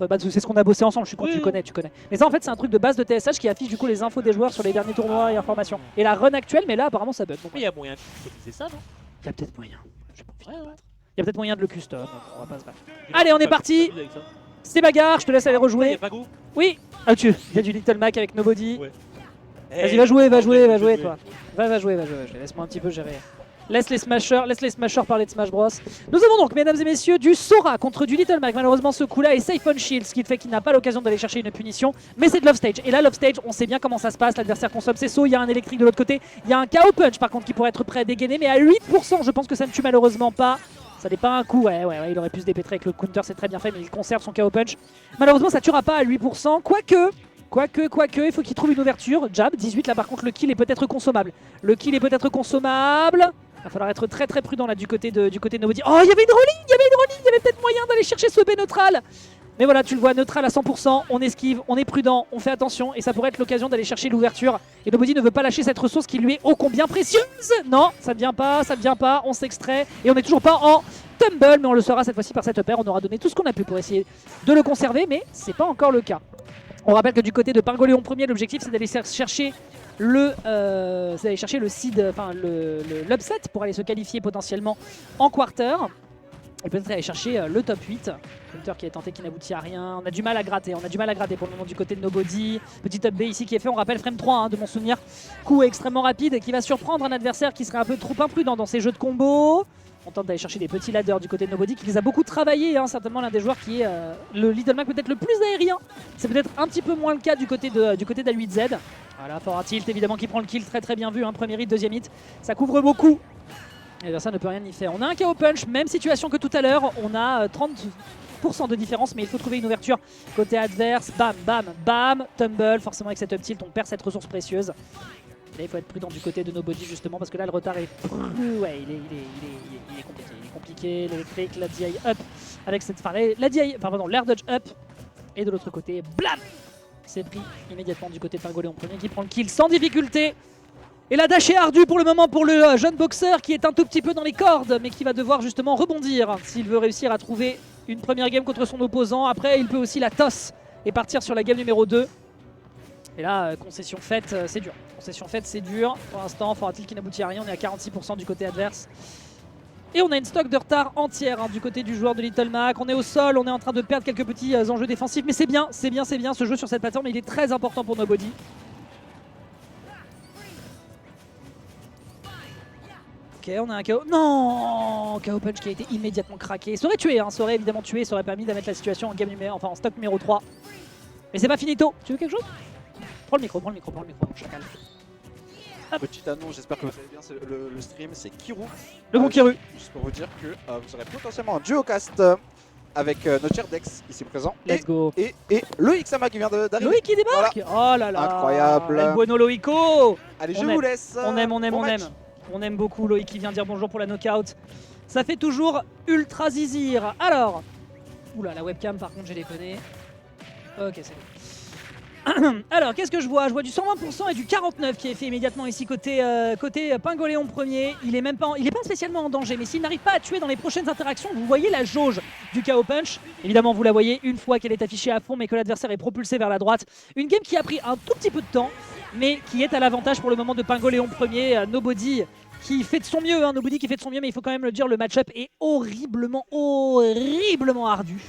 Bah, c'est ce qu'on a bossé ensemble, je suis con, Oui, tu oui. connais, tu connais. Mais ça en fait c'est un truc de base de TSH qui affiche du coup les infos des joueurs sur les derniers tournois et informations. Et la run actuelle, mais là apparemment ça bug. Donc, Mais il y a moyen de customiser ça, non? il y a peut-être moyen. J'ai pas envie de Ouais, me ouais. battre. Il y a peut-être moyen de le custom, on va pas se battre. Allez, on est parti. Avec ça. C'est bagarre, je te laisse aller Il y rejouer. a pas go. Oui. Ah tu, il y a du Little Mac avec Nobody. Ouais. Vas-y, Eh, va jouer, va oh, jouer, je va vais jouer toi. Va jouer. Laisse-moi un petit peu gérer. Laisse les smashers parler de Smash Bros. Nous avons donc, mesdames et messieurs, du Sora contre du Little Mac. Malheureusement, ce coup-là est safe on shield, ce qui fait qu'il n'a pas l'occasion d'aller chercher une punition. Mais c'est de Love Stage. Et là, Love Stage, on sait bien comment ça se passe. L'adversaire consomme ses sauts. Il y a un électrique de l'autre côté. Il y a un KO Punch, par contre, qui pourrait être prêt à dégainer. Mais à 8%, je pense que ça ne tue malheureusement pas. Ça n'est pas un coup. Ouais, il aurait pu se dépêtrer avec le counter. C'est très bien fait, mais il conserve son KO Punch. Malheureusement, ça ne tuera pas à 8%. Quoique, il faut qu'il trouve une ouverture. Jab, 18. Là, par contre, le kill est peut-être consommable. Il va falloir être très prudent là du côté de Nobody. Oh, il y avait une rolling, il y avait peut-être moyen d'aller chercher ce B neutral. Mais voilà, tu le vois, neutral à 100%, on esquive, on est prudent, on fait attention et ça pourrait être l'occasion d'aller chercher l'ouverture. Et Nobody ne veut pas lâcher cette ressource qui lui est ô combien précieuse. Non, ça ne vient pas, on s'extrait et on n'est toujours pas en tumble, mais on le saura cette fois-ci par cette paire. On aura donné tout ce qu'on a pu pour essayer de le conserver, mais c'est pas encore le cas. On rappelle que du côté de Pingoléon premier, l'objectif c'est d'aller chercher le seed, enfin l'upset pour aller se qualifier potentiellement en quarter. Et peut-être aller chercher le top 8. Hunter qui est tenté, qui n'aboutit à rien. On a du mal à gratter pour le moment du côté de Nobody. Petit up B ici qui est fait, on rappelle frame 3 hein, de mon souvenir. Coup extrêmement rapide qui va surprendre un adversaire qui serait un peu trop imprudent dans ses jeux de combo. On tente d'aller chercher des petits ladders du côté de Nobody qui les a beaucoup travaillé, hein, certainement l'un des joueurs qui est le Little Mac peut-être le plus aérien. C'est peut-être un petit peu moins le cas du côté d'A8Z. Voilà, fort à tilt évidemment qui prend le kill, très bien vu, hein, premier hit, deuxième hit, ça couvre beaucoup. Et ça ne peut rien y faire. On a un KO punch, même situation que tout à l'heure, on a 30% de différence, mais il faut trouver une ouverture côté adverse, bam, tumble, forcément avec cette up tilt on perd cette ressource précieuse. Là, il faut être prudent du côté de Nobody justement parce que là le retard est... Ouais, il est compliqué, l'électrique, la DI up avec cette... Enfin, l'air dodge up. Et de l'autre côté, blam, c'est pris immédiatement du côté de Pingoléon premier qui prend le kill sans difficulté. Et la dash est ardue pour le moment pour le jeune boxeur qui est un tout petit peu dans les cordes mais qui va devoir justement rebondir s'il veut réussir à trouver une première game contre son opposant. Après, il peut aussi la toss et partir sur la game numéro 2. Et là, concession faite, c'est dur. Pour l'instant, faudra-t-il qu'il n'aboutit à rien. On est à 46% du côté adverse. Et on a une stock de retard entière hein, du côté du joueur de Little Mac. On est au sol, on est en train de perdre quelques petits enjeux défensifs. Mais c'est bien. Ce jeu sur cette plateforme, il est très important pour Nobody. Ok, on a un KO. Non, KO punch qui a été immédiatement craqué. Ça aurait tué, hein, ça aurait évidemment tué, ça aurait permis de mettre la situation en game en stock numéro 3. Mais c'est pas finito. Tu veux quelque chose? Prends le micro, chacal. Petite annonce, j'espère que vous allez bien, le stream, c'est Kirou. Le bon Kiru. Juste pour vous dire que vous aurez potentiellement un duocast avec notre cher Dex ici présent. Let's go. Et Loïc Sama qui vient d'arriver. Loïc qui débarque. Voilà. Oh là là. Incroyable. El bueno Loïco. Allez, je On aime. vous laisse. On aime. Bon match. On aime beaucoup Loïc qui vient dire bonjour pour la knockout. Ça fait toujours ultra zizir. Alors. Oula, la webcam par contre, j'ai déconné. Ok, c'est bon. Alors, qu'est-ce que je vois? Je vois du 120% et du 49% qui est fait immédiatement ici côté Pingoléon premier. Il est pas spécialement en danger, mais s'il n'arrive pas à tuer dans les prochaines interactions, vous voyez la jauge du KO punch. Évidemment, vous la voyez une fois qu'elle est affichée à fond, mais que l'adversaire est propulsé vers la droite. Une game qui a pris un tout petit peu de temps, mais qui est à l'avantage pour le moment de Pingoléon premier. Nobody qui fait de son mieux, mais il faut quand même le dire, le match-up est horriblement ardu.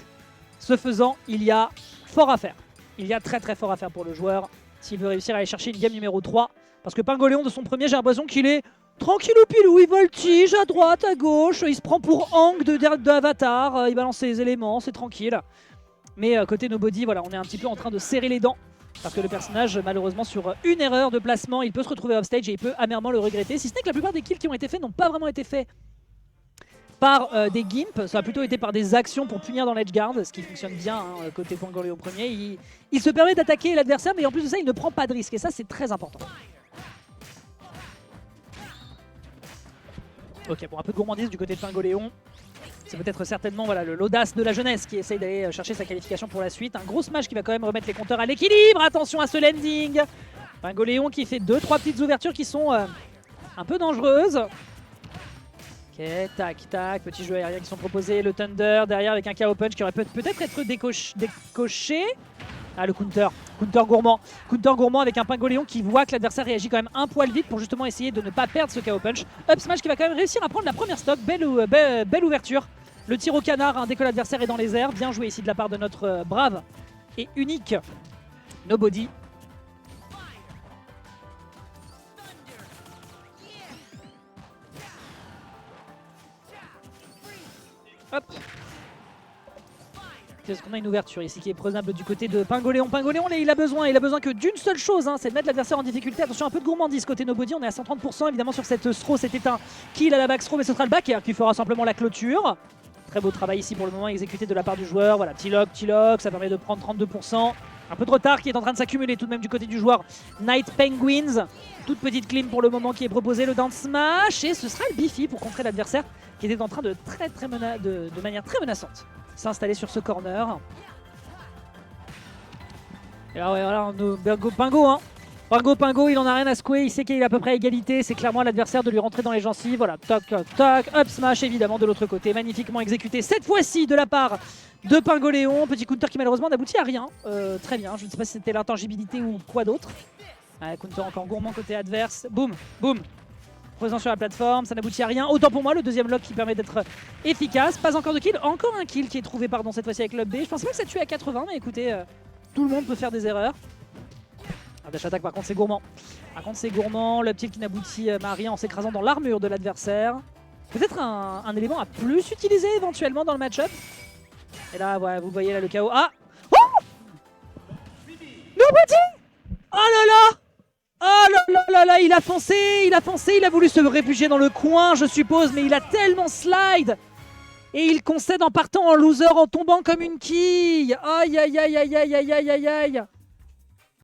Ce faisant, il y a fort à faire. Il y a très fort à faire pour le joueur s'il veut réussir à aller chercher une game numéro 3. Parce que Pingoléon de son premier, j'ai l'impression qu'il est tranquillou-pilou, il voltige à droite, à gauche, il se prend pour Hang d'Avatar, il balance ses éléments, c'est tranquille. Mais côté Nobody, voilà, on est un petit peu en train de serrer les dents. Parce que le personnage, malheureusement, sur une erreur de placement, il peut se retrouver offstage et il peut amèrement le regretter. Si ce n'est que la plupart des kills qui ont été faits n'ont pas vraiment été faits par des gimps, ça a plutôt été par des actions pour punir dans l'edgeguard, ce qui fonctionne bien hein, côté Pingoléon premier. Il se permet d'attaquer l'adversaire, mais en plus de ça, il ne prend pas de risque, et ça, c'est très important. Ok, bon, un peu de gourmandise du côté de Pingoléon. C'est peut-être certainement voilà, l'audace de la jeunesse qui essaye d'aller chercher sa qualification pour la suite. Un gros smash qui va quand même remettre les compteurs à l'équilibre. Attention à ce landing. Pingoléon qui fait 2-3 petites ouvertures qui sont un peu dangereuses. Ok, tac, tac, petits jeux aériens qui sont proposés. Le Thunder derrière avec un KO Punch qui aurait peut-être être décoché. Ah, le counter gourmand. Counter gourmand avec un Pingoléon qui voit que l'adversaire réagit quand même un poil vite pour justement essayer de ne pas perdre ce KO Punch. Up smash qui va quand même réussir à prendre la première stock. Belle ouverture. Le tir au canard dès que l'adversaire est dans les airs. Bien joué ici de la part de notre brave et unique Nobody. Hop. Est-ce qu'on a une ouverture ici qui est prenable du côté de Pingoléon. Pingoléon, il a besoin que d'une seule chose, c'est de mettre l'adversaire en difficulté. Attention, un peu de gourmandise côté Nobody, on est à 130% évidemment sur cette throw. C'était un kill à la back throw, mais ce sera le back air qui fera simplement la clôture. Très beau travail ici pour le moment exécuté de la part du joueur. Voilà, petit lock, ça permet de prendre 32%. Un peu de retard qui est en train de s'accumuler tout de même du côté du joueur Night Penguins. Toute petite clean pour le moment qui est proposée, le down smash. Et ce sera le Bifi pour contrer l'adversaire qui était en train de manière très menaçante s'installer sur ce corner. Et là, ouais, voilà, Pingo, il en a rien à secouer, il sait qu'il est à peu près à égalité, c'est clairement à l'adversaire de lui rentrer dans les gencives. Voilà, tac, tac, up smash évidemment de l'autre côté, magnifiquement exécuté cette fois-ci de la part de Pingoléon. Petit counter qui malheureusement n'aboutit à rien. Très bien, je ne sais pas si c'était l'intangibilité ou quoi d'autre. Counter encore gourmand côté adverse, boum, boum. Présent sur la plateforme, ça n'aboutit à rien. Autant pour moi, le deuxième lock qui permet d'être efficace. Pas encore de kill, encore un kill qui est trouvé pardon, cette fois-ci avec Lob B. Je pensais pas que ça tuait à 80, mais écoutez, tout le monde peut faire des erreurs. Un dash attack par contre c'est gourmand. Le petit qui n'aboutit à rien en s'écrasant dans l'armure de l'adversaire. Peut-être un élément à plus utiliser éventuellement dans le match-up. Et là, ouais, vous voyez là le KO. Ah oh Nobody. Oh là là. Oh là, il a foncé, il a voulu se réfugier dans le coin, je suppose, mais il a tellement slide. Et il concède en partant en loser, en tombant comme une quille. Aïe, aïe, aïe, aïe, aïe, aïe, aïe, aïe, aïe.